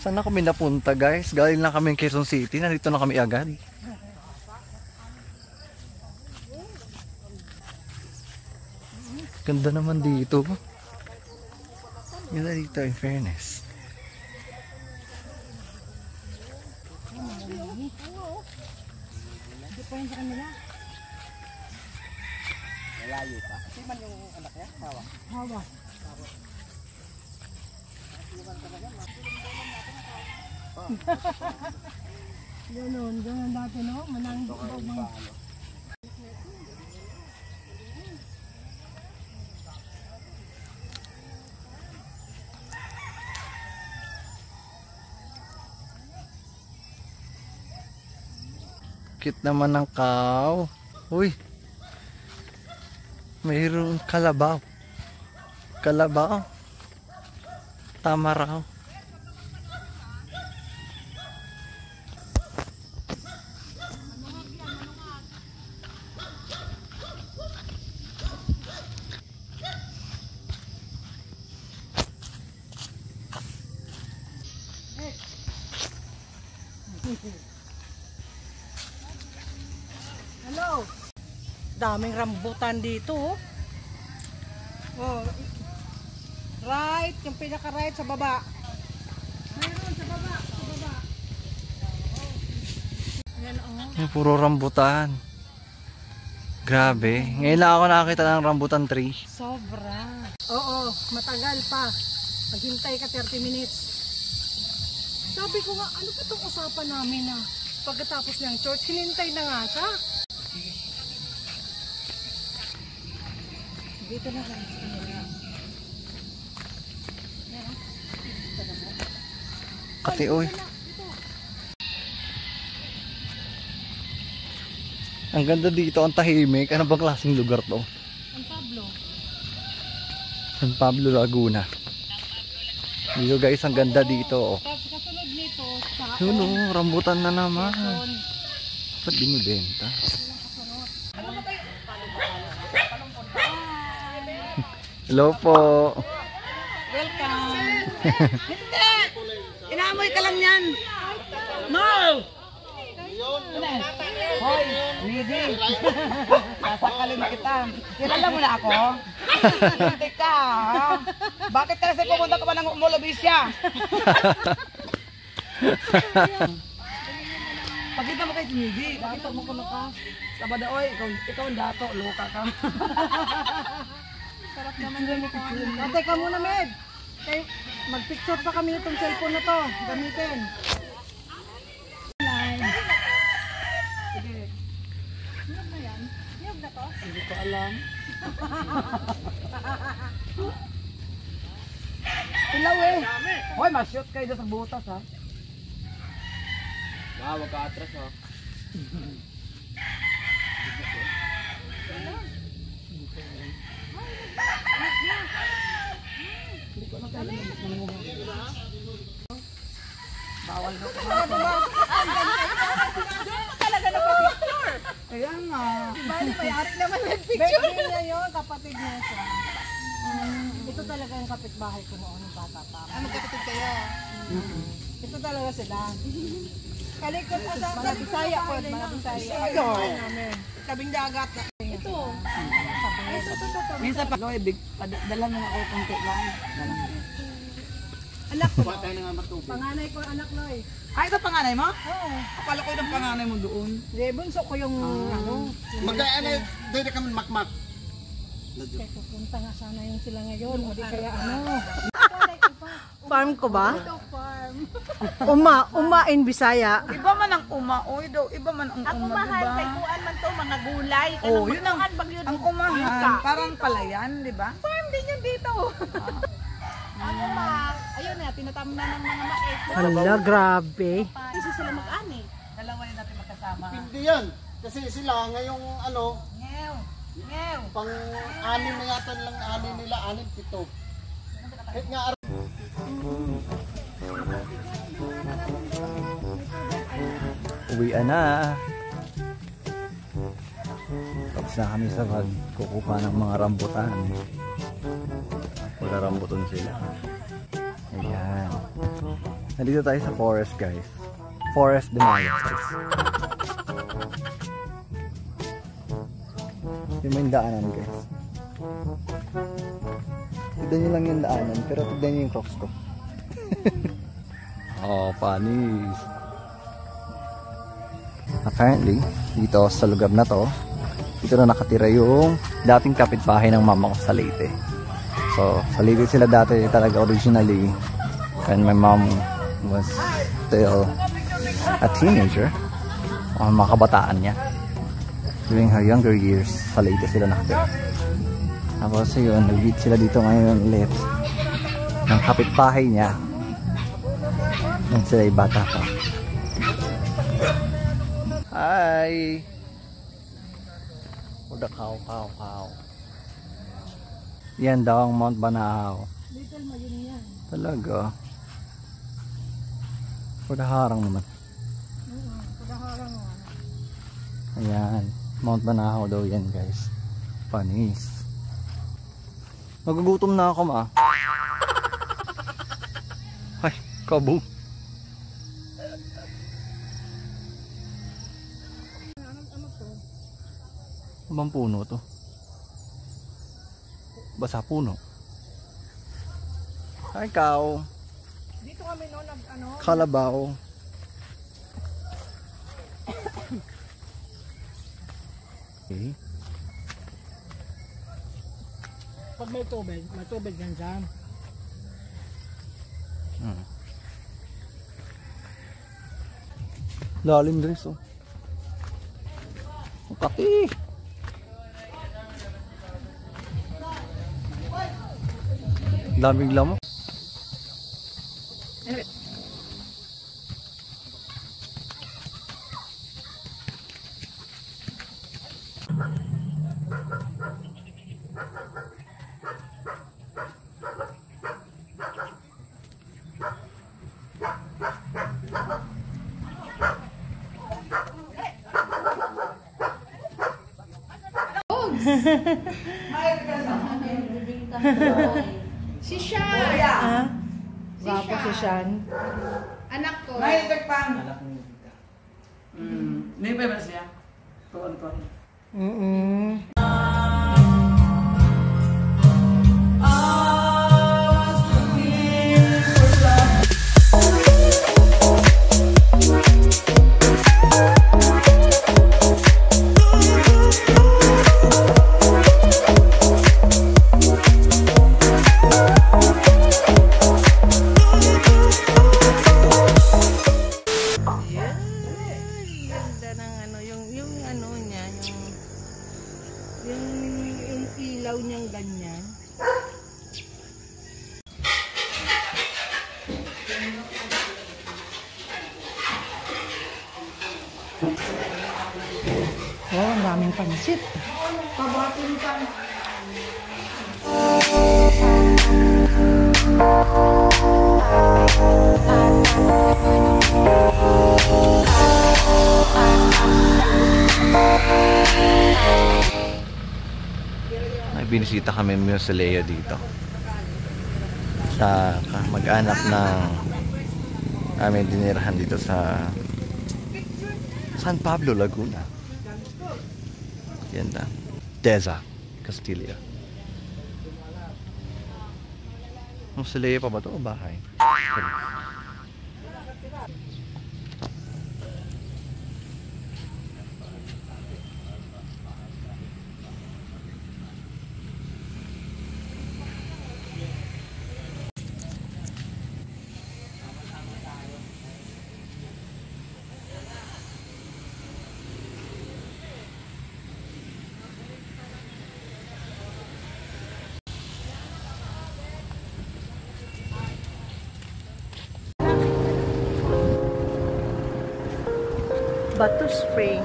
Saan na kami napunta guys? Galing lang kami Quezon City. Nandito na kami agad. Ganda naman dito. Ganda dito in fairness. Malayo pa. Kasi man yung anak niya? Hawa? Hawa. Ganun dati no? Manang mga. Cute naman ng cow. Uy. Mayroong kalabaw. Kalabaw. Tama raw. Hello. Daming rambutan dito. Oh. Right, yung pinaka right sa baba. Mayroon sa baba, sa baba. Yan oh. Yung puro rambutan. Grabe. Ngayon lang ako nakakita ng rambutan tree. Sobra. Oo, matagal pa. Maghintay ka 30 minutes. Sabi ko nga, ano ba itong usapan namin na pagkatapos ng church, hinintay na nga siya. Dito na lang. Ate, oy. Ang ganda dito, ang tahimik. Ano bang klaseng lugar to? San Pablo. San Pablo, Laguna. Dito guys, ang ganda dito. Oh. Kasunod nito, sa Yun oh, rambutan na naman. Ba't binibenta? Hello po. Welcome. Hindi! Inamoy ka lang yan. No! Hoy, Lidi. Sasakalin kita. Kilala mo na ako? Hindi ka. Bakit kasi pumunta ka pa ng Umolobisya? Pakita mo kay Lidi. Pakita mo kuno ka. Sabada, oy, ikaw ang dato. Luka ka. Sarap naman yung picture. Teka muna, Med. Mag-picture pa kami itong cellphone na to. Gamitin. Sige. Niyog na yan? Niyog na to? Hindi ko alam. Ilaw eh. Hoy, ma-shoot kayo dyan sa butas ha. Wag ka atras ha. Bawal na talaga na picture. Kaya nga. Bali, may-ari naman nag-picture. Birthday niya yun, kapatid niya siya. Ito talaga yung kapitbahay ko noon ng bata pa. Ano kapatid kayo? Ito talaga sila. Kalikot na sa mga Bisaya po, mga Bisaya. Tabing dagat na. Ito. Minsan pa, Loy, dala mo ako konti lang. Anak ko. Panganay ko anak, Loy. Ay, ito panganay mo? Oo. Akala ko yung panganay mo doon. Hindi, bunso ko yung ano. Magkano, dito kami makmak. Kaya pupunta nga sana yung sila ngayon. O di kaya ano. Farm ko ba? Farm. Uma in Bisaya. Iba man ang umaoy daw, iba man ang Ang umahan, diba? kay kuan man to, mga gulay. Oh, yun ang, bagyod. ang umahan, parang palayan, di ba? Farm din yun dito. Ang umang, ayun na, tinatam na ng mga mais. Hala, grabe. Kasi sila mag-ani. Dalawa yun natin magkasama. Hindi yan. Kasi sila ngayong ano, Ngew, ngew. pang-anim na yata lang anim nila, 6, 7. Kahit nga Uwian na. Tapos na kami sa pagkukuha ng mga rambutan. Wala rambutan sila. Ayan. Nandito tayo sa forest, guys. Forest de Mayas, guys. Yung may daanan, guys. Tignan nyo lang yung daanan, pero tignan nyo yung crocs ko. Oh, panis. Apparently, dito sa lugar na to, dito na nakatira yung dating kapitbahay ng mama ko sa Leyte. So, sa Leyte sila dati talaga originally, when my mom was still a teenager, o mga kabataan niya. During her younger years, sa Leyte sila nakatira. Tapos yun, nag-meet sila dito ngayon ulit ng kapitbahay niya nung sila ay bata pa. Hi! Uda kaw. Yan daw ang Mount Banahaw. Little mo yun yan. Talaga. Pudaharang naman. Pudaharang mo. Ayan. Mount Banahaw daw yan, guys. Panis. Nagugutom na ako, ma. Ay, kabong. Abang puno to. Basa puno. Hi, cow. Dito kami noon nag-ano. Kalabaw. Okay. Pag may tubig yan dyan. Lalim dress, oh. Kati. Daming lamok. Si Sean. Gwapo si Sean. Anak ko. May pang. May pa ba siya? Tuon. Yung ilaw niyang ganyan. Oh, ang daming pansit. Pabatin pa. May binisita kami mausoleo dito sa mag-anak ng aming dinirahan dito sa San Pablo, Laguna. Yan na. Deza, Castilla. Mausoleo pa ba ito o bahay? Batu Spring.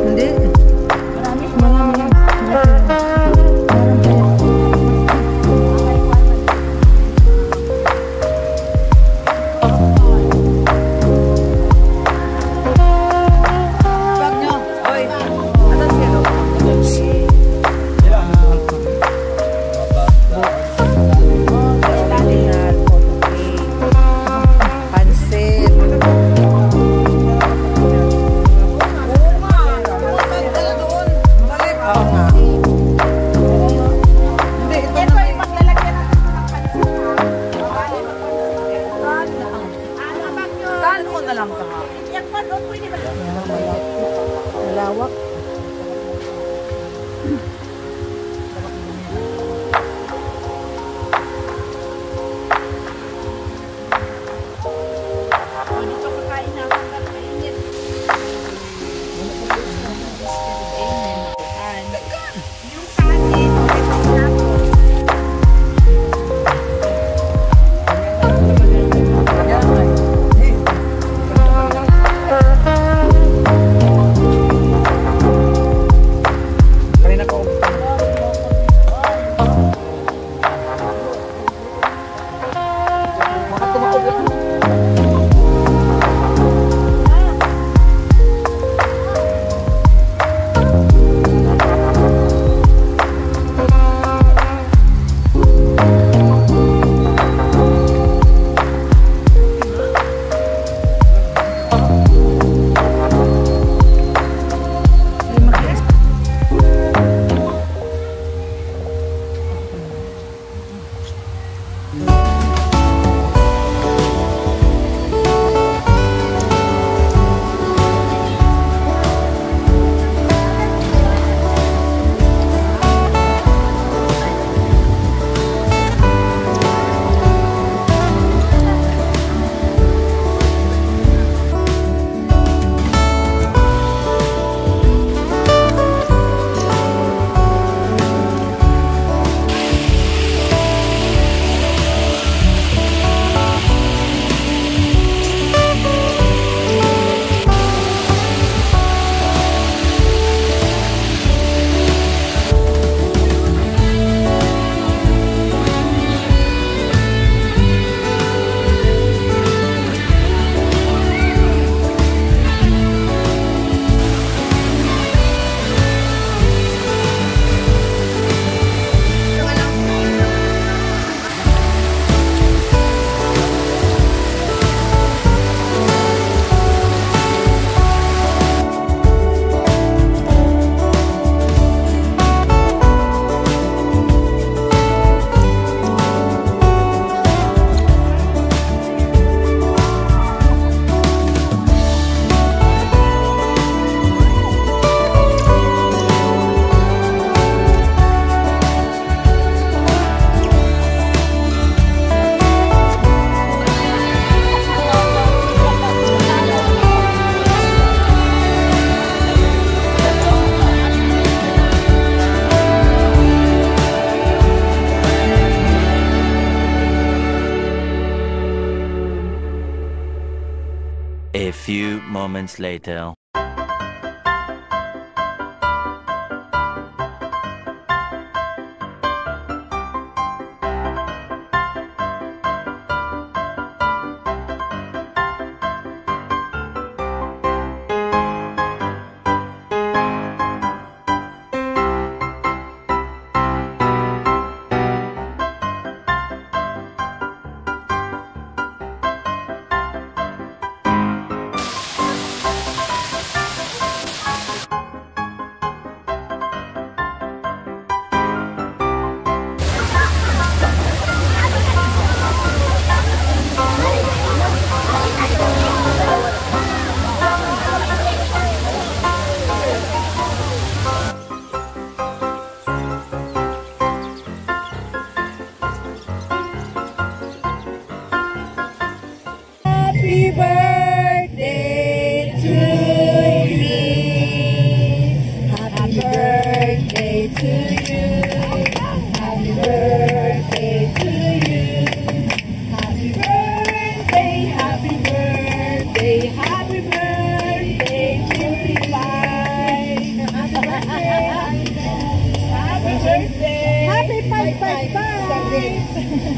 Hindi. Marami. Bag nyo. Oy. Atas yelo. lang ka. Yan pa, pwede ba? Malawak. A few moments later. Happy birthday to you. Happy birthday to you. Happy birthday to you. Happy birthday, happy birthday, happy birthday to you. Happy birthday. Happy 555.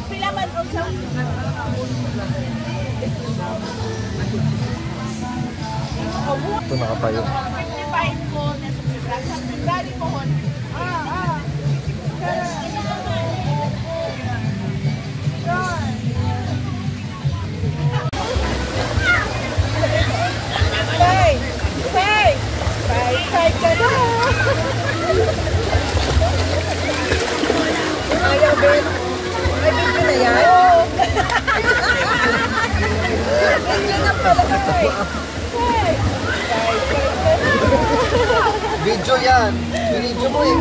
Pilaman also. Ito nakatayo. 55 ko na sa February po hon. Hey! Hey! Ay, video na yan? Video na pala. Video yan. Video mo eh.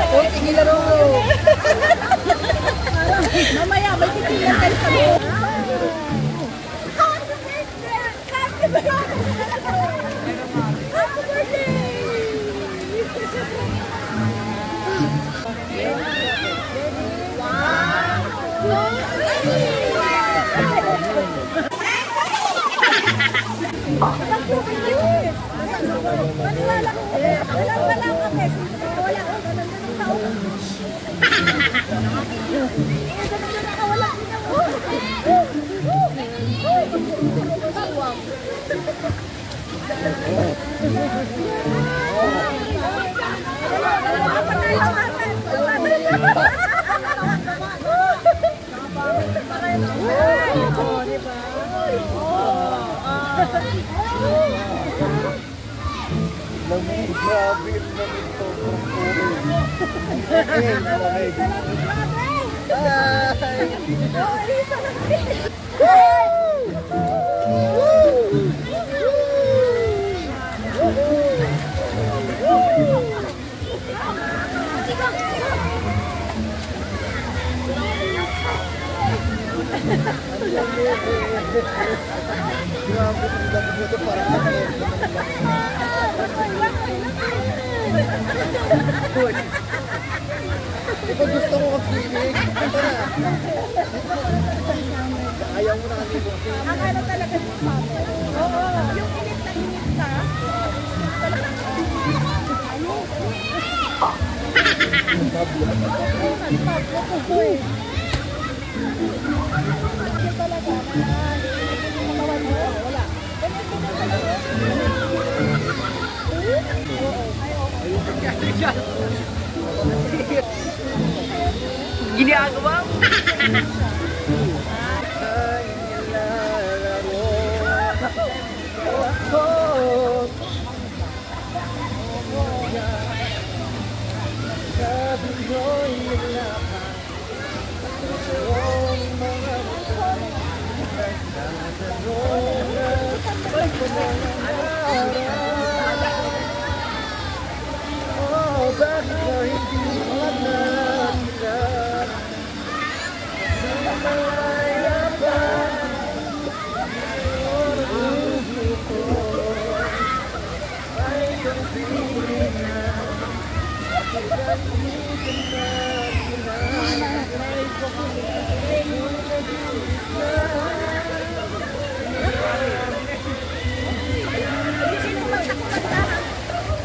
Uy, tingilaro mo. Mamaya, may titilan kayo sa mo. Ito gusto ko mag-swimming. Ito na. Ayaw mo na kami mo. Ang ano talaga yung pabo. Oo. Yung init na. Ginagawa mo.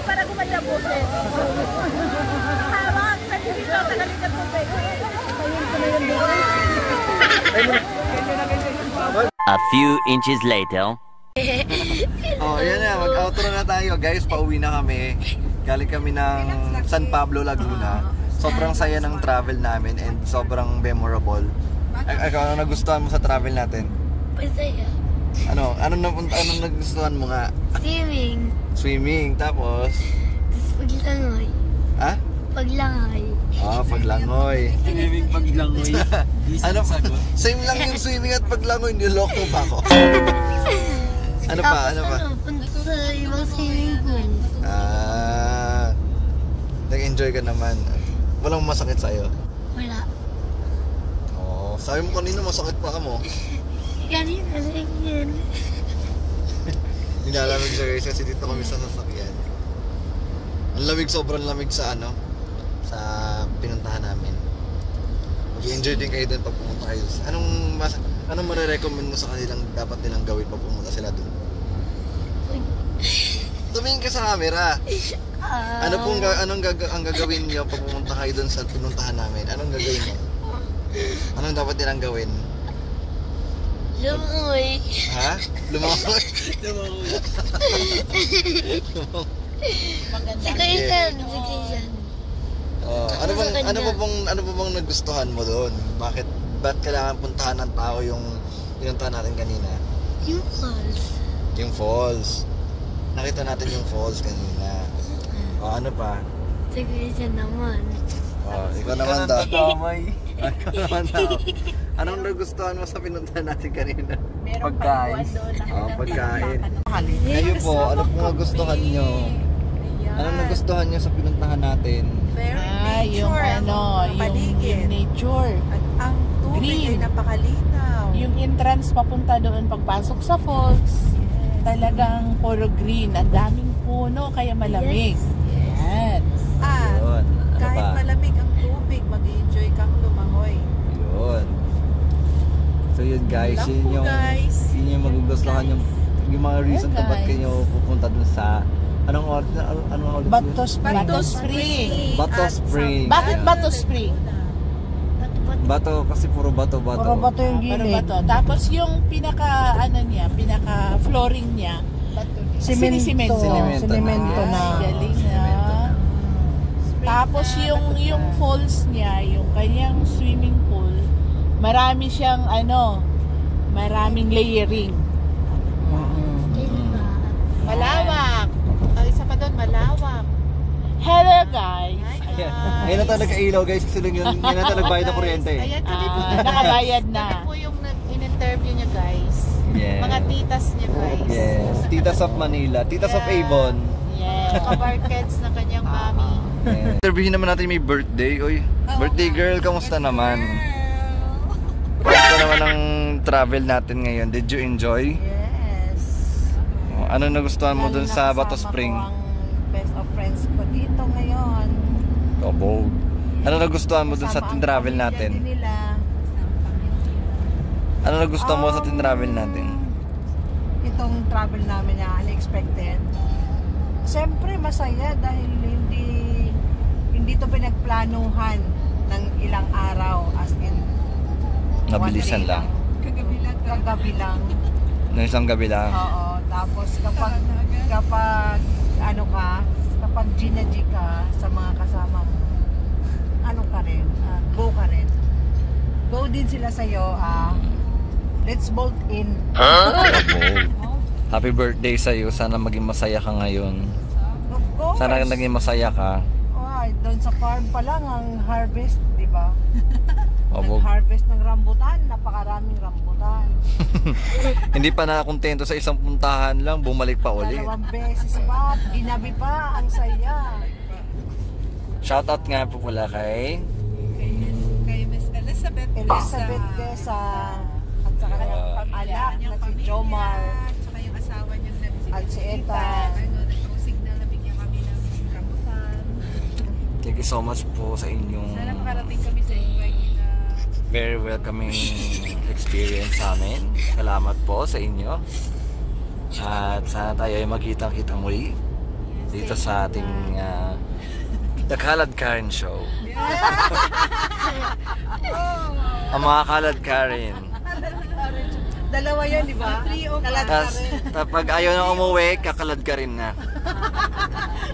Para gumanda boses. Hawak sa dito tagalin na tubig. A few inches later. Oh, yan na. Mag-outro na tayo. Guys, pauwi na kami. Galing kami ng San Pablo, Laguna. Sobrang saya ng travel namin and sobrang memorable. Ano nagustuhan mo sa travel natin? Masaya. Anong nagustuhan mo nga? Swimming. Swimming, tapos? Paglangoy. Ha? Paglangoy. Paglangoy. Swimming paglangoy. Ano pa? Same lang yung swimming at paglangoy. Niloko ba ako? Ano pa? Punta sa ibang swimming pool. Nag-enjoy ka naman. Walang masakit sa'yo? Wala. Sabi mo kanina masakit pa ka mo. Kanina lang yan. Nilalamig siya guys kasi dito kami sa sasakyan. Ang lamig, sobrang lamig sa sa pinuntahan namin. Mag-enjoy din kayo doon pag pumunta kayo. Anong marirecommend mo sa kanilang dapat nilang gawin pag pumunta sila doon? Tumingin ka sa camera. Anong gagawin niyo pag pumunta kayo doon sa pinuntahan namin? Anong gagawin mo? Anong dapat nilang gawin? Lumangoy. Ha? Lumangoy? Si Kaisan. Si Kaisan. Ano bang nagustuhan mo doon? Ba't kailangan puntahan ng tao yung pinuntahan natin kanina? Yung falls. Yung falls. nakita natin yung falls kanina. O, ano pa? Si Christian naman. O, ikaw naman daw. Ikaw naman daw. Anong nagustuhan mo sa pinuntahan natin kanina? Pagkain. Pagkain. Kayo po, ano po nagustuhan nyo? Anong nagustuhan nyo sa pinuntahan natin? Yung nature. At ang tubig Green. ay napakalinaw. Yung entrance papunta doon pagpasok sa falls, talagang puro green. Ang daming puno, kaya malamig. Yan. At Yun. Ano kahit pa? malamig ang tubig, mag-enjoy kang lumangoy. Yun. So yun guys, Lang yun po, yung, guys. yun yung magugustuhan yung mga reason Hey, kung ba't guys. kayo pupunta dun sa anong ulit? Bato Spring. Bato Spring. Bakit Ayan. Bato Spring? Bato kasi puro bato. Puro bato. Tapos yung pinaka flooring niya, Sinemento na. Galing na. Tapos yung falls niya, yung kanyang swimming pool, marami siyang maraming layering. Malawak. Ang isa pa doon, malawak. Hello guys. Ngayon na tayo nagka-ilaw guys kasi ngayon na tayo nagbayad ng kuryente. Ayan, kami po. Nakabayad na. Kami po yung in-interview niya, guys. Yes. Mga titas niya, guys. Yes. Titas of Manila. Titas of Avon. Yeah. Mga barkets na kanyang mami. Yes. Interviewin naman natin may birthday. Oy, birthday girl, kamusta naman? Kamusta naman ang travel natin ngayon? Did you enjoy? Yes. Ano nagustuhan mo dun sa Bato Spring? Best of friends ko dito ngayon. Kabog. Ano nagustuhan mo dun sa ating travel natin? Ano nagustuhan mo sa ating travel natin? Itong travel namin na unexpected. Siyempre masaya dahil hindi to pinagplanuhan ng ilang araw, as in Nabilisan one day lang. Kagabi lang. Nung isang gabi lang. Oo. Tapos kapag kapag G ka sa mga kasama mo, ka rin, go ka rin. Go din sila sa'yo, let's bolt in. Kabog. Happy birthday sa'yo. Sana maging masaya ka ngayon. Of course. Sana naging masaya ka. Doon sa farm pa lang ang harvest, di ba? Kabog. Nag-harvest ng rambutan, napakaraming rambutan. Hindi pa nakakontento sa isang puntahan lang, bumalik pa uli. 2 beses pa, ginabi pa, ang saya. Shoutout nga po pala kay Miss Elizabeth Desa, at saka kanyang anak na si Jomar, Saka yung asawa niyang at si Eta. nag-signal na bigyan kami ng rambutan. Thank you so much po sa inyong Sana makarating kami sa invite na very welcoming experience sa amin. Salamat po sa inyo. At sana tayo ay magkita-kita muli dito sa ating The Kalad Karen Show. Ang mga Kalad Karen. Dalawa yun, di ba? Tapos pag ayaw na umuwi, kakalad ka rin na.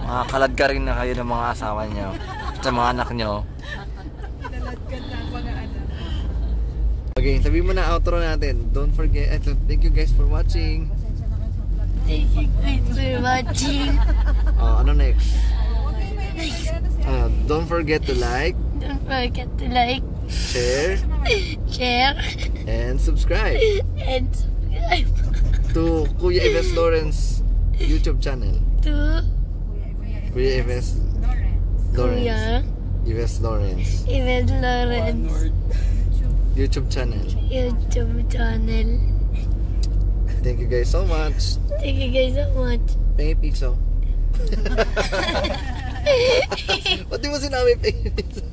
Mga kalad ka rin na kayo ng mga asawa nyo at sa mga anak nyo. Okay, sabi mo na outro natin. Don't forget, thank you guys for watching. Thank you guys for watching. Ano next? Don't forget to like, Don't forget to like, share, share, and subscribe and subscribe to Kuya Yves Lawrence YouTube channel. to Kuya Yves Lawrence. Kuya Yves Lawrence Yves Lawrence YouTube channel. YouTube channel. Thank you guys so much. Thank you guys so much. Pengi piso. Ba't di mo sinabi pengi piso?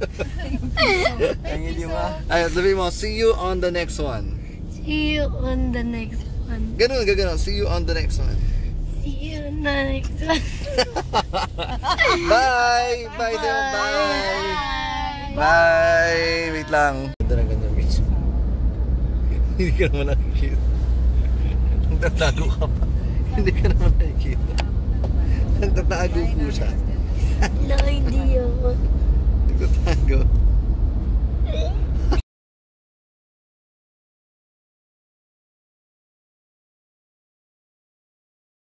Pengi lima. Ay, sabi mo, see you on the next one. See you on the next one. Ganun. See you on the next one. See you on the next one. Bye! Bye, Del. Bye! Bye! Wait lang. Ito na ganyan, bitch. Hindi ka naman nakikita. Nagtatago ka pa. Hindi ka naman nakikita. Nagtatago po siya. No, hindi ako. Nagtatago.